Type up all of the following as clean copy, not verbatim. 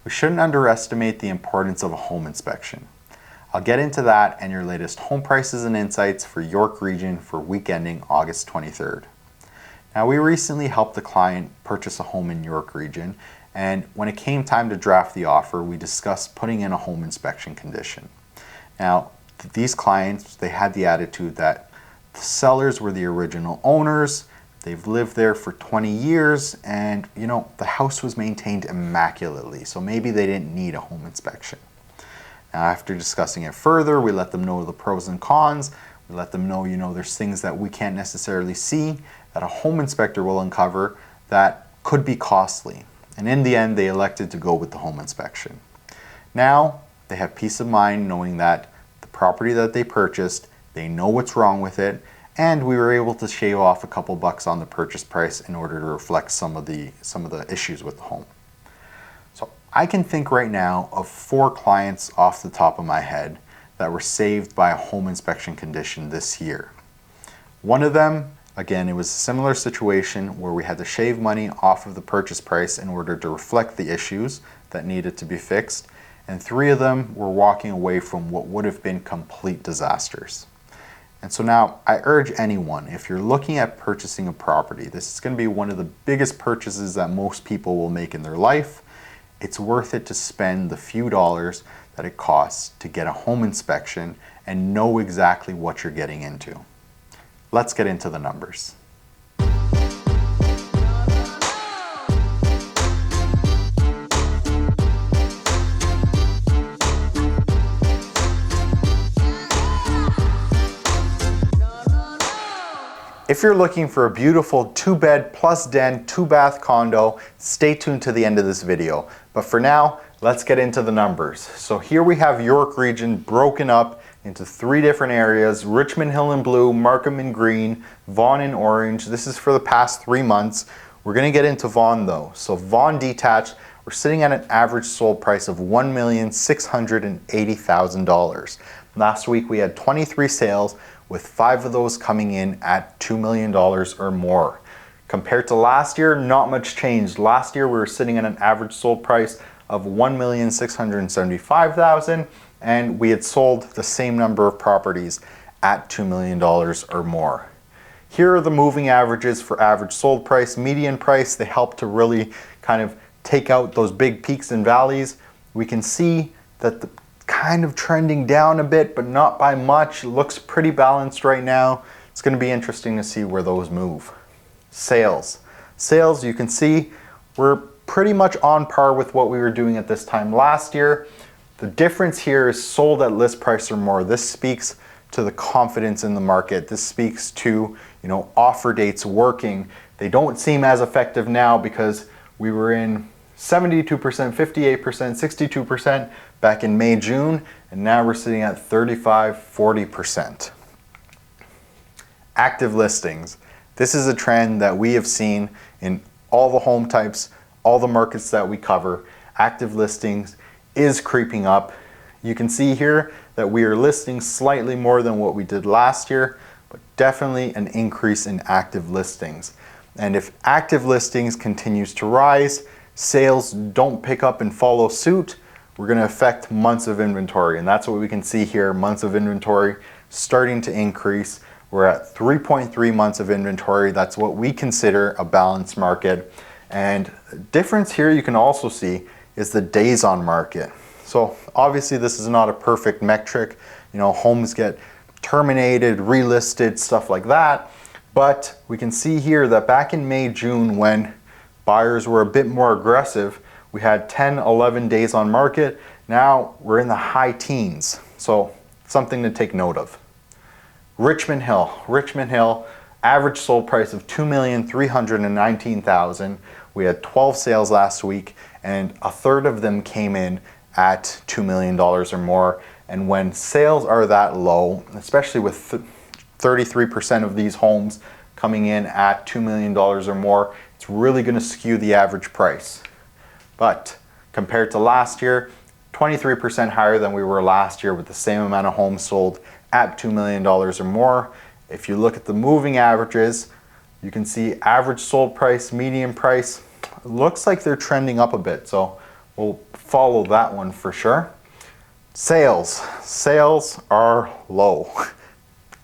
We shouldn't underestimate the importance of a home inspection. I'll get into that and your latest home prices and insights for York Region for week ending August 23rd. Now, we recently helped a client purchase a home in York Region, and when it came time to draft the offer, we discussed putting in a home inspection condition. Now, these clients, they had the attitude that the sellers were the original owners, they've lived there for 20 years, and the house was maintained immaculately, so maybe they didn't need a home inspection. Now, after discussing it further, we let them know the pros and cons. We let them know, there's things that we can't necessarily see that a home inspector will uncover that could be costly. And in the end, they elected to go with the home inspection. Now, they have peace of mind knowing that the property that they purchased, they know what's wrong with it, and we were able to shave off a couple bucks on the purchase price in order to reflect some of the issues with the home. So I can think right now of 4 clients off the top of my head that were saved by a home inspection condition this year. One of them, again, it was a similar situation where we had to shave money off of the purchase price in order to reflect the issues that needed to be fixed, and 3 of them were walking away from what would have been complete disasters. And so now I urge anyone, if you're looking at purchasing a property, this is going to be one of the biggest purchases that most people will make in their life. It's worth it to spend the few dollars that it costs to get a home inspection and know exactly what you're getting into. Let's get into the numbers. If you're looking for a beautiful 2-bed plus den, 2-bath condo, stay tuned to the end of this video. But for now, let's get into the numbers. So here we have York Region broken up into 3 different areas: Richmond Hill in blue, Markham in green, Vaughan in orange. This is for the past 3 months. We're going to get into Vaughan though. So Vaughan detached, we're sitting at an average sold price of $1,680,000. Last week we had 23 sales, with 5 of those coming in at $2 million or more. Compared to last year, not much changed. Last year we were sitting at an average sold price of $1,675,000, and we had sold the same number of properties at $2 million or more. Here are the moving averages for average sold price, median price. They help to really kind of take out those big peaks and valleys. We can see that the kind of trending down a bit, but not by much. It looks pretty balanced right now. It's going to be interesting to see where those move. Sales, you can see we're pretty much on par with what we were doing at this time last year. The difference here is sold at list price or more. This speaks to the confidence in the market. This speaks to, offer dates working. They don't seem as effective now because we were in 72%, 58%, 62% back in May, June, and now we're sitting at 35, 40%. Active listings. This is a trend that we have seen in all the home types, all the markets that we cover. Active listings is creeping up. You can see here that we are listing slightly more than what we did last year, but definitely an increase in active listings. And if active listings continues to rise, sales don't pick up and follow suit, we're going to affect months of inventory. And that's what we can see here, months of inventory starting to increase. We're at 3.3 months of inventory. That's what we consider a balanced market. And the difference here you can also see is the days on market. So obviously this is not a perfect metric. Homes get terminated, relisted, stuff like that. But we can see here that back in May, June, when buyers were a bit more aggressive, we had 10, 11 days on market. Now we're in the high teens. So something to take note of. Richmond Hill, average sold price of $2,319,000. We had 12 sales last week, and a third of them came in at $2 million or more. And when sales are that low, especially with 33% of these homes coming in at $2 million or more, it's really going to skew the average price. But compared to last year, 23% higher than we were last year with the same amount of homes sold at $2 million or more. If you look at the moving averages, you can see average sold price, median price, it looks like they're trending up a bit. So will follow that one for sure. Sales are low.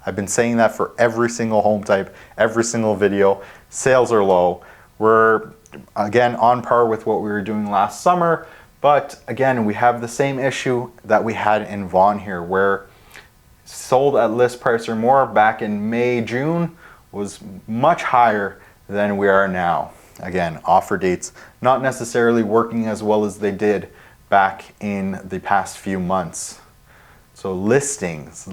I've been saying that for every single home type, every single video. Sales are low. We're again on par with what we were doing last summer, but again, we have the same issue that we had in Vaughan here, where sold at list price or more back in May, June was much higher than we are now. Again, offer dates not necessarily working as well as they did back in the past few months. So listings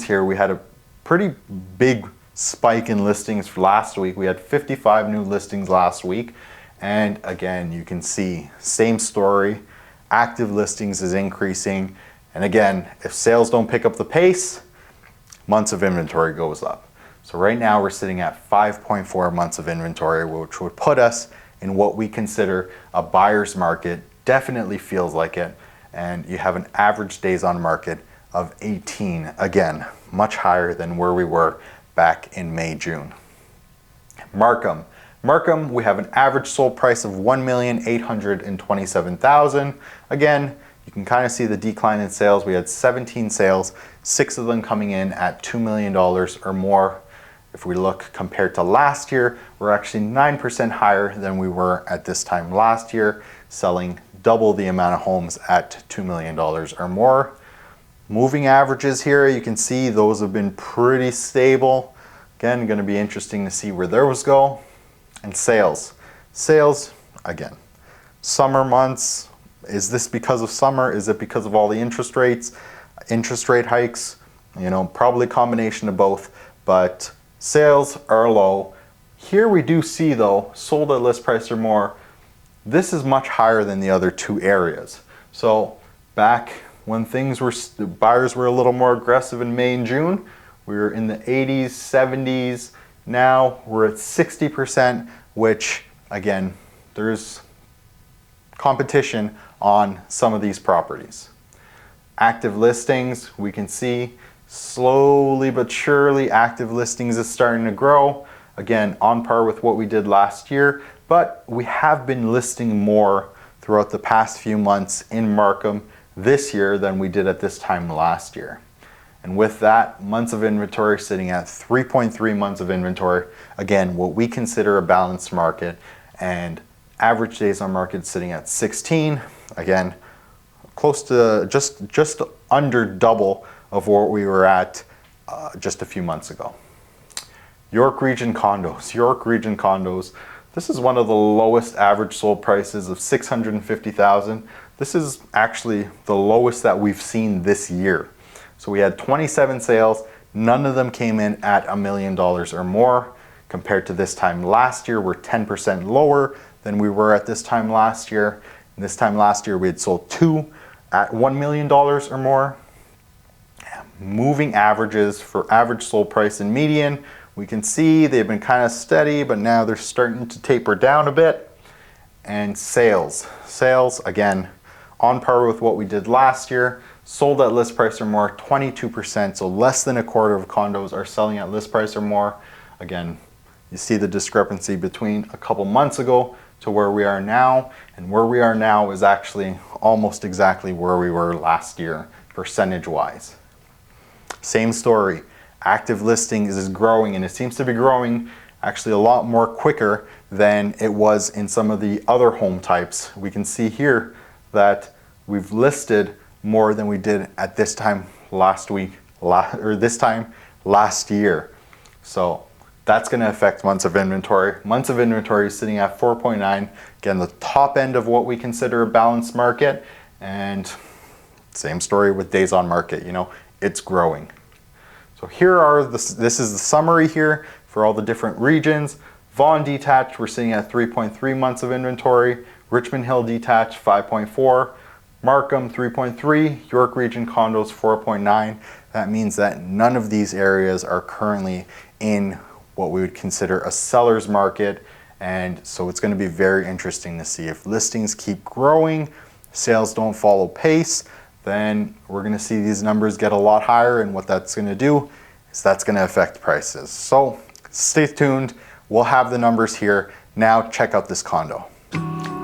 here, we had a pretty big spike in listings for last week. We had 55 new listings last week. And again, you can see same story. Active listings is increasing. And again, if sales don't pick up the pace, months of inventory goes up. So right now we're sitting at 5.4 months of inventory, which would put us in what we consider a buyer's market. Definitely feels like it. And you have an average days on market of 18. Again, much higher than where we were back in May, June. Markham, we have an average sold price of $1,827,000. Again, you can kind of see the decline in sales. We had 17 sales, 6 of them coming in at $2 million or more. If we look compared to last year, we're actually 9% higher than we were at this time last year, selling double the amount of homes at $2 million or more. Moving averages here, you can see those have been pretty stable. Again, going to be interesting to see where those go. And sales, again, summer months. Is this because of summer? Is it because of all the interest rate hikes? You know, probably a combination of both, but sales are low. Here we do see though, sold at list price or more. This is much higher than the other two areas. So back when buyers were a little more aggressive in May and June, we were in the 80s, 70s. Now we're at 60%, which again, there's competition on some of these properties. Active listings, we can see slowly but surely active listings is starting to grow. Again, on par with what we did last year, but we have been listing more throughout the past few months in Markham this year than we did at this time last year. And with that, months of inventory sitting at 3.3 months of inventory. Again, what we consider a balanced market, and average days on market sitting at 16. Again, close to just under double of what we were at just a few months ago. York Region condos. This is one of the lowest average sold prices of $650,000. This is actually the lowest that we've seen this year. So we had 27 sales, none of them came in at $1 million or more. Compared to this time last year, we're 10% lower than we were at this time last year. And this time last year, we had sold 2 at $1 million or more. Moving averages for average sold price and median, we can see they've been kind of steady, but now they're starting to taper down a bit. And sales again, on par with what we did last year. Sold at list price or more, 22%, so less than a quarter of condos are selling at list price or more. Again, you see the discrepancy between a couple months ago to where we are now, and where we are now is actually almost exactly where we were last year, percentage-wise. Same story, active listings is growing, and it seems to be growing actually a lot more quicker than it was in some of the other home types. We can see here that we've listed more than we did at this time last year. So that's going to affect months of inventory. Months of inventory is sitting at 4.9. Again, the top end of what we consider a balanced market. And same story with days on market, you know, it's growing. So here are this is the summary here for all the different regions. Vaughan detached, we're sitting at 3.3 months of inventory. Richmond Hill detached, 5.4. Markham 3.3, York Region condos 4.9. That means that none of these areas are currently in what we would consider a seller's market, and so it's going to be very interesting to see if listings keep growing, sales don't follow pace, then we're going to see these numbers get a lot higher, and what that's going to do is that's going to affect prices. So stay tuned, we'll have the numbers here. Now check out this condo.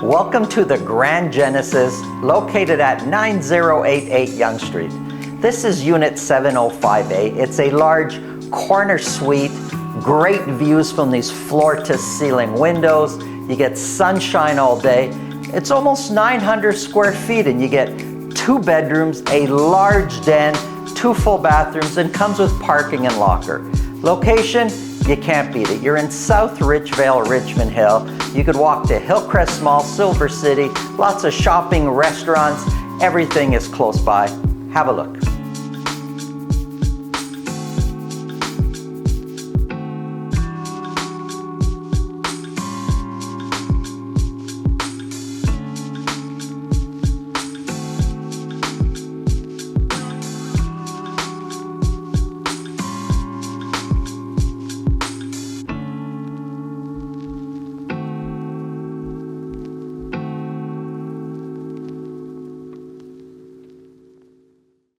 Welcome to the Grand Genesis, located at 9088 Yonge Street. This is Unit 705A. It's a large corner suite, great views from these floor-to-ceiling windows. You get sunshine all day. It's almost 900 square feet, and you get 2 bedrooms, a large den, 2 full bathrooms, and comes with parking and locker. Location, you can't beat it. You're in South Richvale, Richmond Hill. You could walk to Hillcrest Mall, Silver City, lots of shopping, restaurants, everything is close by. Have a look.